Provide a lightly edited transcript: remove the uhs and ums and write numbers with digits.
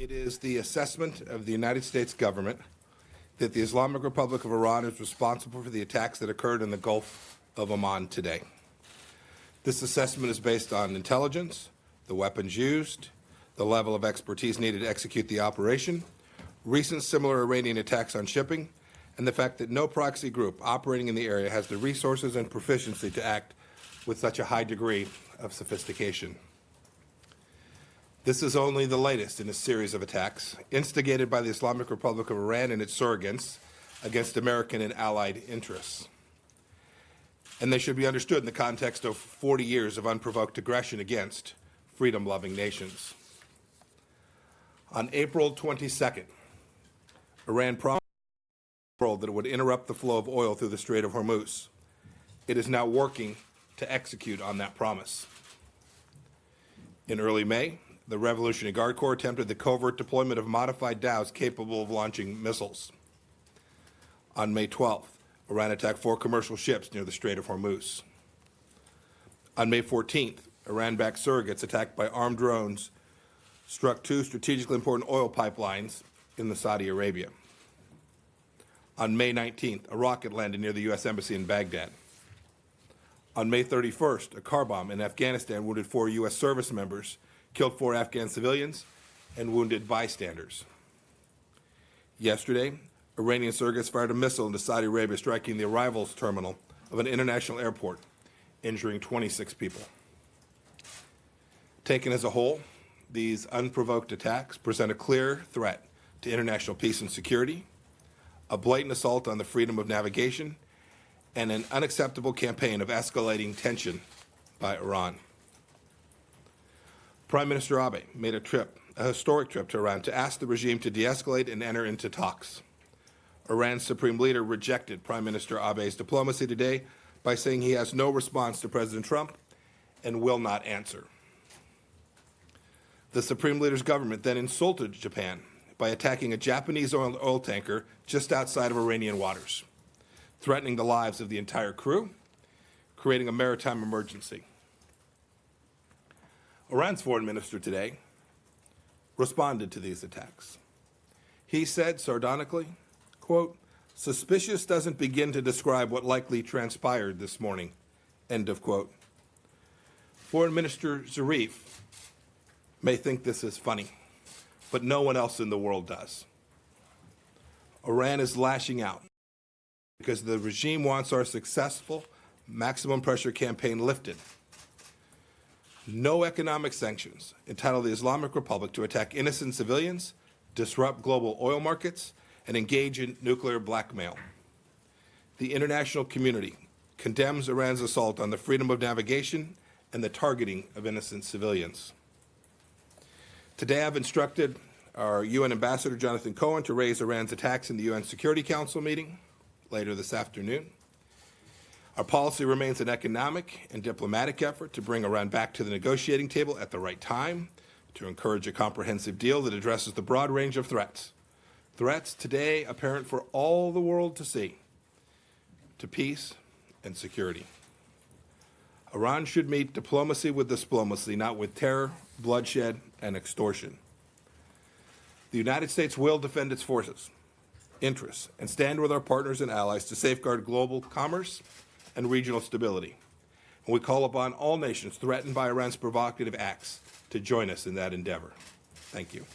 It is the assessment of the United States government that the Islamic Republic of Iran is responsible for the attacks that occurred in the Gulf of Oman today. This assessment is based on intelligence, the weapons used, the level of expertise needed to execute the operation, recent similar Iranian attacks on shipping, and the fact that no proxy group operating in the area has the resources and proficiency to act with such a high degree of sophistication. This is only the latest in a series of attacks instigated by the Islamic Republic of Iran and its surrogates against American and allied interests. And they should be understood in the context of 40 years of unprovoked aggression against freedom-loving nations. On April 22nd, Iran promised the world that it would interrupt the flow of oil through the Strait of Hormuz. It is now working to execute on that promise. In early May, the Revolutionary Guard Corps attempted the covert deployment of modified dhows capable of launching missiles. On May 12th, Iran attacked 4 commercial ships near the Strait of Hormuz. On May 14th, Iran-backed surrogates attacked by armed drones struck 2 strategically important oil pipelines in Saudi Arabia. On May 19th, a rocket landed near the U.S. Embassy in Baghdad. On May 31st, a car bomb in Afghanistan wounded 4 U.S. service members, killed 4 Afghan civilians, and wounded bystanders. Yesterday, Iranian surrogates fired a missile into Saudi Arabia, striking the arrivals terminal of an international airport, injuring 26 people. Taken as a whole, these unprovoked attacks present a clear threat to international peace and security, a blatant assault on the freedom of navigation, and an unacceptable campaign of escalating tension by Iran. Prime Minister Abe made a historic trip to Iran to ask the regime to de-escalate and enter into talks. Iran's supreme leader rejected Prime Minister Abe's diplomacy today by saying he has no response to President Trump and will not answer. The supreme leader's government then insulted Japan by attacking a Japanese oil tanker just outside of Iranian waters, threatening the lives of the entire crew, creating a maritime emergency. Iran's foreign minister today responded to these attacks. He said sardonically, quote, "Suspicious doesn't begin to describe what likely transpired this morning," end of quote. Foreign Minister Zarif may think this is funny, but no one else in the world does. Iran is lashing out because the regime wants our successful maximum pressure campaign lifted. No economic sanctions entitle the Islamic Republic to attack innocent civilians, disrupt global oil markets, and engage in nuclear blackmail. The international community condemns Iran's assault on the freedom of navigation and the targeting of innocent civilians. Today, I've instructed our UN Ambassador, Jonathan Cohen, to raise Iran's attacks in the UN Security Council meeting later this afternoon. Our policy remains an economic and diplomatic effort to bring Iran back to the negotiating table at the right time, to encourage a comprehensive deal that addresses the broad range of threats. Threats today apparent for all the world to see, to peace and security. Iran should meet diplomacy with diplomacy, not with terror, bloodshed, and extortion. The United States will defend its forces, interests, and stand with our partners and allies to safeguard global commerce and regional stability. And we call upon all nations threatened by Iran's provocative acts to join us in that endeavor. Thank you.